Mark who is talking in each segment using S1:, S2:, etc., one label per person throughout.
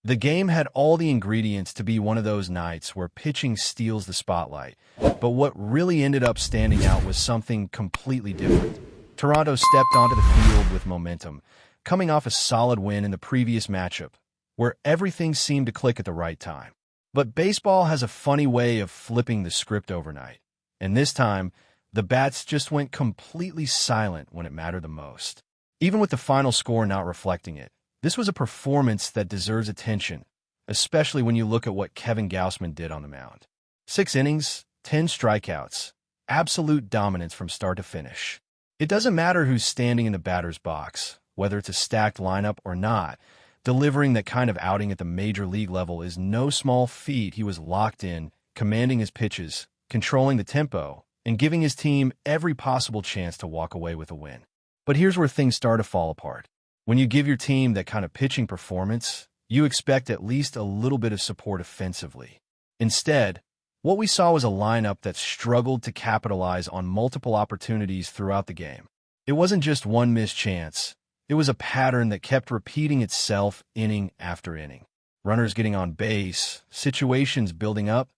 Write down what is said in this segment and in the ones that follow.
S1: The game had all the ingredients to be one of those nights where pitching steals the spotlight, but what really ended up standing out was something completely different. Toronto stepped onto the field with momentum, coming off a solid win in the previous matchup, where everything seemed to click at the right time. But baseball has a funny way of flipping the script overnight, and this time, the bats just went completely silent when it mattered the most. Even with the final score not reflecting it, this was a performance that deserves attention, especially when you look at what Kevin Gausman did on the mound. 6 innings, 10 strikeouts, absolute dominance from start to finish. It doesn't matter who's standing in the batter's box, whether it's a stacked lineup or not. Delivering that kind of outing at the major league level is no small feat. He was locked in, commanding his pitches, controlling the tempo, and giving his team every possible chance to walk away with a win. But here's where things start to fall apart. When you give your team that kind of pitching performance, you expect at least a little bit of support offensively. Instead, what we saw was a lineup that struggled to capitalize on multiple opportunities throughout the game. It wasn't just one missed chance. It was a pattern that kept repeating itself inning after inning. Runners getting on base, situations building up,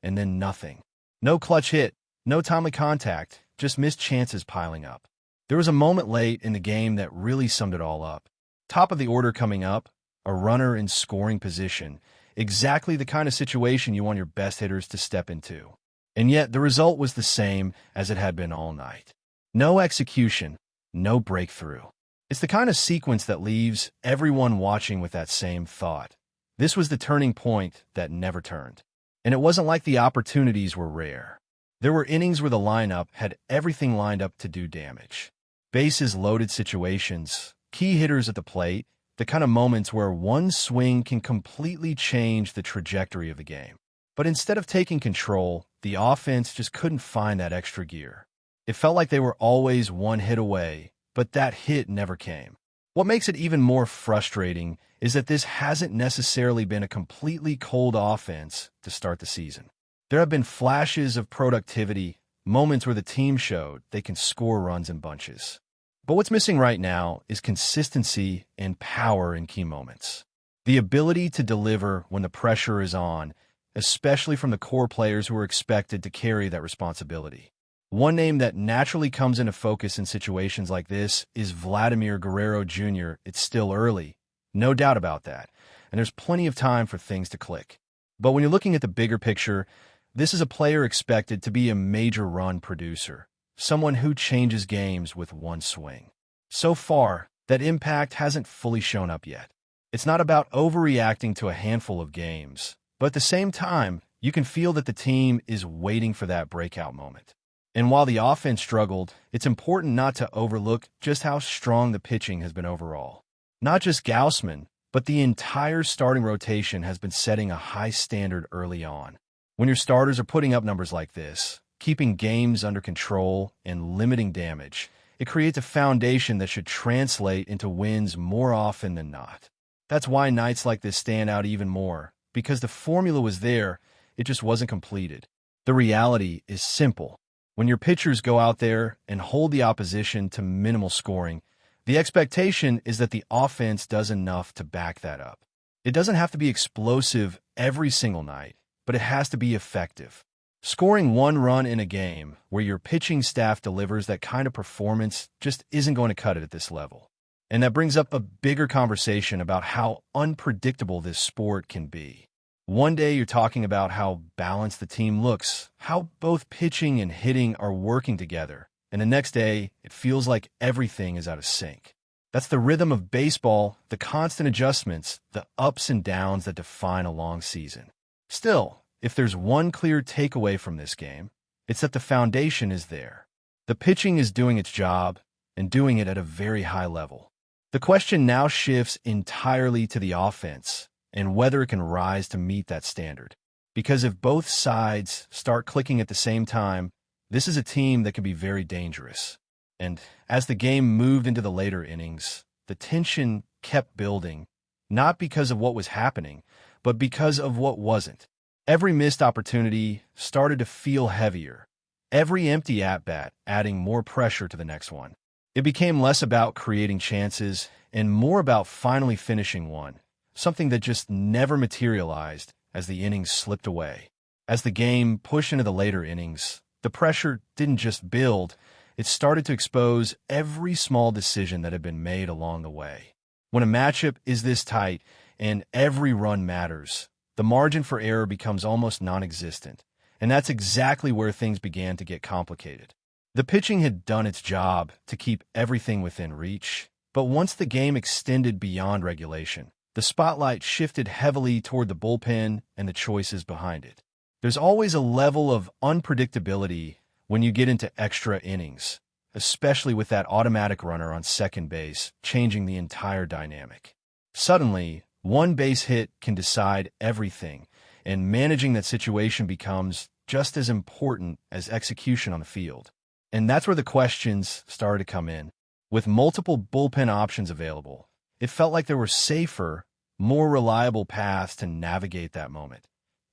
S1: and then nothing. No clutch hit, no timely contact, just missed chances piling up. There was a moment late in the game that really summed it all up. Top of the order coming up, a runner in scoring position, exactly the kind of situation you want your best hitters to step into. And yet the result was the same as it had been all night. No execution, no breakthrough. It's the kind of sequence that leaves everyone watching with that same thought. This was the turning point that never turned. And it wasn't like the opportunities were rare. There were innings where the lineup had everything lined up to do damage. Bases loaded situations, key hitters at the plate, the kind of moments where one swing can completely change the trajectory of the game. But instead of taking control, the offense just couldn't find that extra gear. It felt like they were always one hit away, but that hit never came. What makes it even more frustrating is that this hasn't necessarily been a completely cold offense to start the season. There have been flashes of productivity, moments where the team showed they can score runs in bunches. But what's missing right now is consistency and power in key moments. The ability to deliver when the pressure is on, especially from the core players who are expected to carry that responsibility. One name that naturally comes into focus in situations like this is Vladimir Guerrero Jr. It's still early, no doubt about that, and there's plenty of time for things to click. But when you're looking at the bigger picture, this is a player expected to be a major run producer, someone who changes games with one swing. So far, that impact hasn't fully shown up yet. It's not about overreacting to a handful of games, but at the same time, you can feel that the team is waiting for that breakout moment. And while the offense struggled, it's important not to overlook just how strong the pitching has been overall. Not just Gausman, but the entire starting rotation has been setting a high standard early on. When your starters are putting up numbers like this, keeping games under control and limiting damage, it creates a foundation that should translate into wins more often than not. That's why nights like this stand out even more, because the formula was there, it just wasn't completed. The reality is simple. When your pitchers go out there and hold the opposition to minimal scoring, the expectation is that the offense does enough to back that up. It doesn't have to be explosive every single night, but it has to be effective. Scoring one run in a game where your pitching staff delivers that kind of performance just isn't going to cut it at this level. And that brings up a bigger conversation about how unpredictable this sport can be. One day you're talking about how balanced the team looks, how both pitching and hitting are working together, and the next day it feels like everything is out of sync. That's the rhythm of baseball, the constant adjustments, the ups and downs that define a long season. Still, if there's one clear takeaway from this game, it's that the foundation is there. The pitching is doing its job, and doing it at a very high level. The question now shifts entirely to the offense, and whether it can rise to meet that standard. Because if both sides start clicking at the same time, this is a team that can be very dangerous. And as the game moved into the later innings, the tension kept building, not because of what was happening, but because of what wasn't. Every missed opportunity started to feel heavier, every empty at-bat adding more pressure to the next one. It became less about creating chances and more about finally finishing one, something that just never materialized as the innings slipped away. As the game pushed into the later innings, the pressure didn't just build, it started to expose every small decision that had been made along the way. When a matchup is this tight and every run matters, the margin for error becomes almost non-existent, and that's exactly where things began to get complicated. The pitching had done its job to keep everything within reach, but once the game extended beyond regulation, the spotlight shifted heavily toward the bullpen and the choices behind it. There's always a level of unpredictability when you get into extra innings, especially with that automatic runner on second base changing the entire dynamic. Suddenly, one base hit can decide everything, and managing that situation becomes just as important as execution on the field. And that's where the questions started to come in. With multiple bullpen options available, it felt like there were safer, more reliable paths to navigate that moment.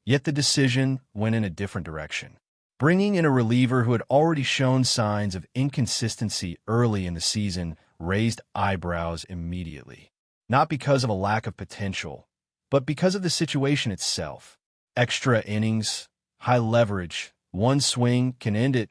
S1: Yet the decision went in a different direction. Bringing in a reliever who had already shown signs of inconsistency early in the season raised eyebrows immediately. Not because of a lack of potential, but because of the situation itself. Extra innings, high leverage, one swing can end it.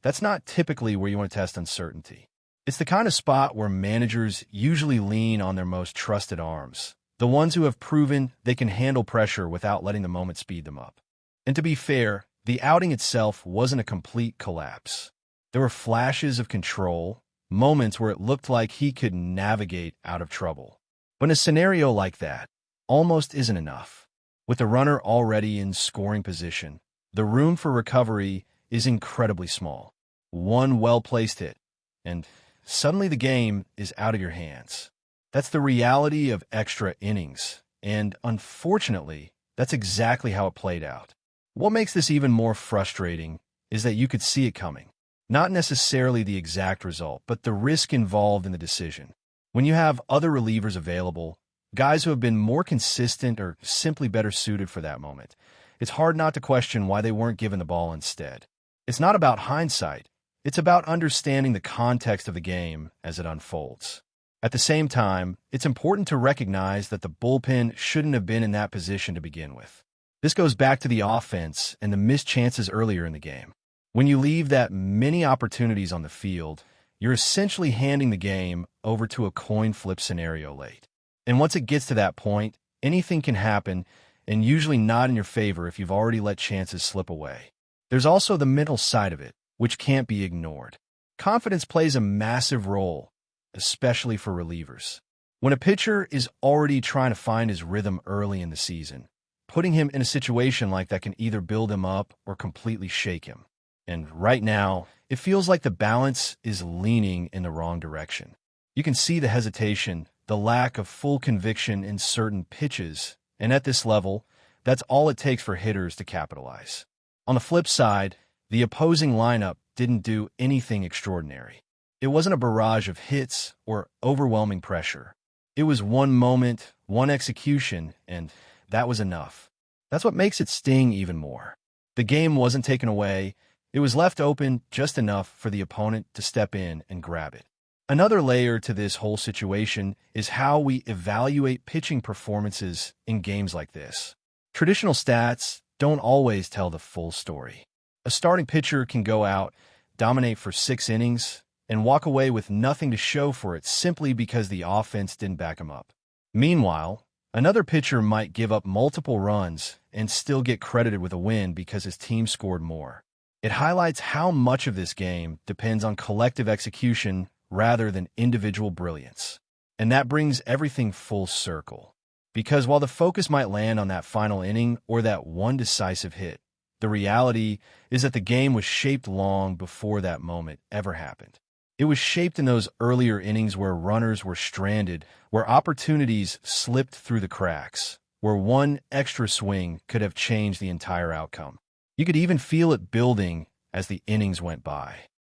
S1: That's not typically where you want to test uncertainty. It's the kind of spot where managers usually lean on their most trusted arms, the ones who have proven they can handle pressure without letting the moment speed them up. And to be fair, the outing itself wasn't a complete collapse. There were flashes of control, moments where it looked like he could navigate out of trouble. But in a scenario like that, almost isn't enough. With the runner already in scoring position, the room for recovery is incredibly small. One well-placed hit, and suddenly the game is out of your hands. That's the reality of extra innings, and unfortunately, that's exactly how it played out. What makes this even more frustrating is that you could see it coming. Not necessarily the exact result, but the risk involved in the decision. When you have other relievers available, guys who have been more consistent or simply better suited for that moment, it's hard not to question why they weren't given the ball instead. It's not about hindsight. It's about understanding the context of the game as it unfolds. At the same time, it's important to recognize that the bullpen shouldn't have been in that position to begin with. This goes back to the offense and the missed chances earlier in the game. When you leave that many opportunities on the field, you're essentially handing the game over to a coin flip scenario late. And once it gets to that point, anything can happen, and usually not in your favor if you've already let chances slip away. There's also the mental side of it, which can't be ignored. Confidence plays a massive role, especially for relievers. When a pitcher is already trying to find his rhythm early in the season, putting him in a situation like that can either build him up or completely shake him. And right now, it feels like the balance is leaning in the wrong direction. You can see the hesitation, the lack of full conviction in certain pitches, and at this level, that's all it takes for hitters to capitalize. On the flip side, the opposing lineup didn't do anything extraordinary. It wasn't a barrage of hits or overwhelming pressure. It was one moment, one execution, and that was enough. That's what makes it sting even more. The game wasn't taken away. It was left open just enough for the opponent to step in and grab it. Another layer to this whole situation is how we evaluate pitching performances in games like this. Traditional stats don't always tell the full story. A starting pitcher can go out, dominate for 6 innings, and walk away with nothing to show for it simply because the offense didn't back him up. Meanwhile, another pitcher might give up multiple runs and still get credited with a win because his team scored more. It highlights how much of this game depends on collective execution rather than individual brilliance. And that brings everything full circle. Because while the focus might land on that final inning or that one decisive hit, the reality is that the game was shaped long before that moment ever happened. It was shaped in those earlier innings where runners were stranded, where opportunities slipped through the cracks, where one extra swing could have changed the entire outcome. You could even feel it building as the innings went by.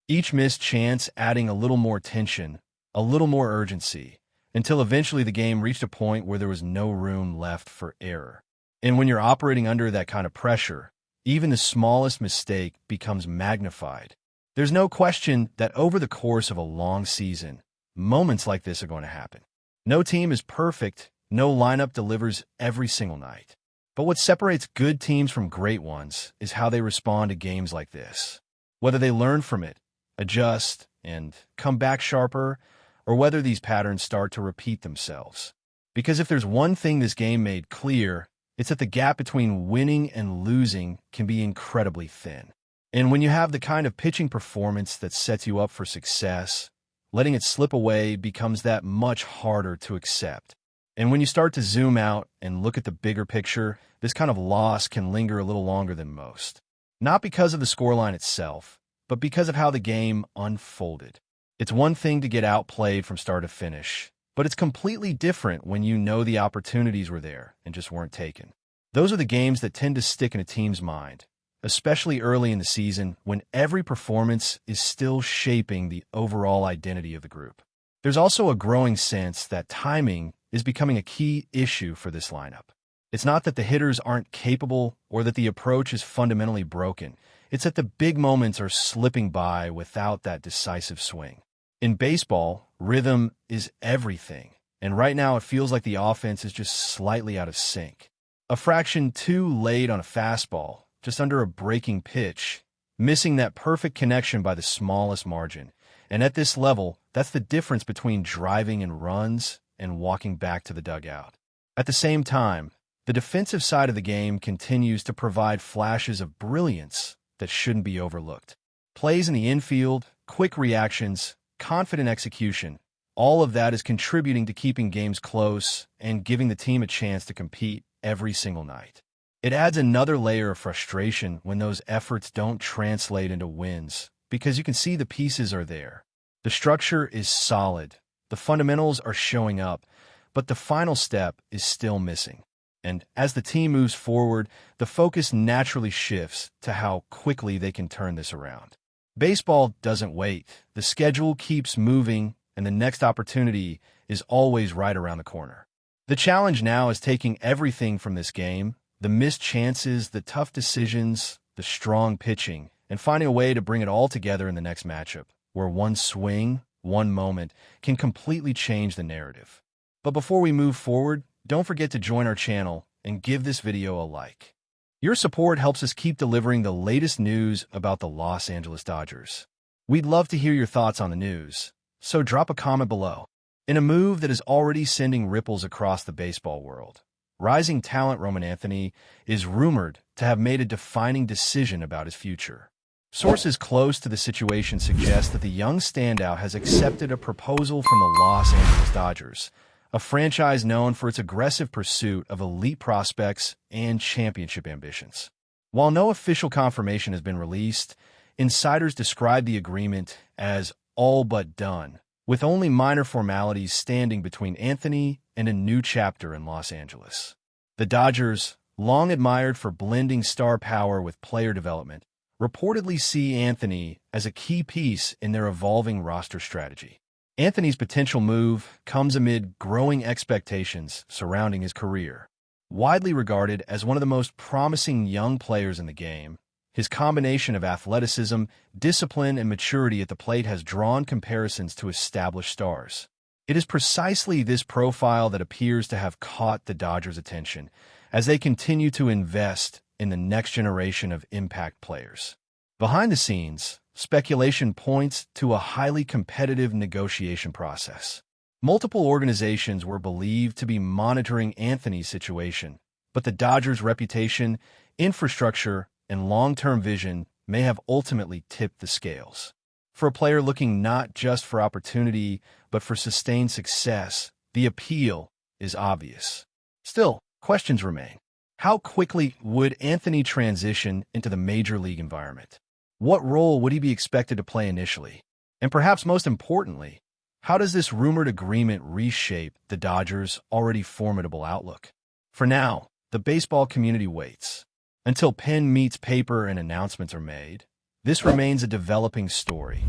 S1: Each missed chance adding a little more tension, a little more urgency, until eventually the game reached a point where there was no room left for error. And when you're operating under that kind of pressure, even the smallest mistake becomes magnified. There's no question that over the course of a long season, moments like this are going to happen. No team is perfect, No lineup delivers every single night. But what separates good teams from great ones is how they respond to games like this. Whether they learn from it, adjust, and come back sharper, or whether these patterns start to repeat themselves. Because if there's one thing this game made clear, it's that the gap between winning and losing can be incredibly thin. And when you have the kind of pitching performance that sets you up for success, letting it slip away becomes that much harder to accept. And when you start to zoom out and look at the bigger picture, this kind of loss can linger a little longer than most. Not because of the scoreline itself, but because of how the game unfolded. It's one thing to get outplayed from start to finish, but it's completely different when you know the opportunities were there and just weren't taken. Those are the games that tend to stick in a team's mind, especially early in the season when every performance is still shaping the overall identity of the group. There's also a growing sense that timing is becoming a key issue for this lineup. It's not that the hitters aren't capable or that the approach is fundamentally broken. It's that the big moments are slipping by without that decisive swing. In baseball, rhythm is everything, and right now it feels like the offense is just slightly out of sync. A fraction too late on a fastball, just under a breaking pitch, missing that perfect connection by the smallest margin. And at this level, that's the difference between driving in runs and walking back to the dugout. At the same time, the defensive side of the game continues to provide flashes of brilliance that shouldn't be overlooked. Plays in the infield, quick reactions, confident execution, all of that is contributing to keeping games close and giving the team a chance to compete every single night. It adds another layer of frustration when those efforts don't translate into wins, because you can see the pieces are there. The structure is solid, the fundamentals are showing up, but the final step is still missing. And as the team moves forward, the focus naturally shifts to how quickly they can turn this around. Baseball doesn't wait. The schedule keeps moving, and the next opportunity is always right around the corner. The challenge now is taking everything from this game, the missed chances, the tough decisions, the strong pitching, and finding a way to bring it all together in the next matchup, where one swing, one moment, can completely change the narrative. But before we move forward, don't forget to join our channel and give this video a like. Your support helps us keep delivering the latest news about the Los Angeles Dodgers. We'd love to hear your thoughts on the news, so drop a comment below. In a move that is already sending ripples across the baseball world, rising talent Roman Anthony is rumored to have made a defining decision about his future. Sources close to the situation suggest that the young standout has accepted a proposal from the Los Angeles Dodgers, a franchise known for its aggressive pursuit of elite prospects and championship ambitions. While no official confirmation has been released, insiders describe the agreement as all but done, with only minor formalities standing between Anthony and a new chapter in Los Angeles. The Dodgers, long admired for blending star power with player development, reportedly see Anthony as a key piece in their evolving roster strategy. Anthony's potential move comes amid growing expectations surrounding his career. Widely regarded as one of the most promising young players in the game, his combination of athleticism, discipline, and maturity at the plate has drawn comparisons to established stars. It is precisely this profile that appears to have caught the Dodgers' attention as they continue to invest in the next generation of impact players. Behind the scenes, speculation points to a highly competitive negotiation process. Multiple organizations were believed to be monitoring Anthony's situation, but the Dodgers' reputation, infrastructure, and long-term vision may have ultimately tipped the scales. For a player looking not just for opportunity, but for sustained success, the appeal is obvious. Still, questions remain. How quickly would Anthony transition into the major league environment? What role would he be expected to play initially? And perhaps most importantly, how does this rumored agreement reshape the Dodgers' already formidable outlook? For now, the baseball community waits. Until pen meets paper and announcements are made, this remains a developing story,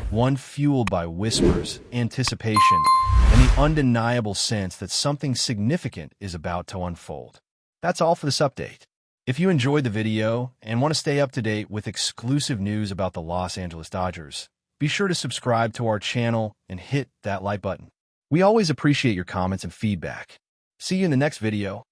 S1: one fueled by whispers, anticipation, and the undeniable sense that something significant is about to unfold. That's all for this update. If you enjoyed the video and want to stay up to date with exclusive news about the Los Angeles Dodgers, be sure to subscribe to our channel and hit that like button. We always appreciate your comments and feedback. See you in the next video.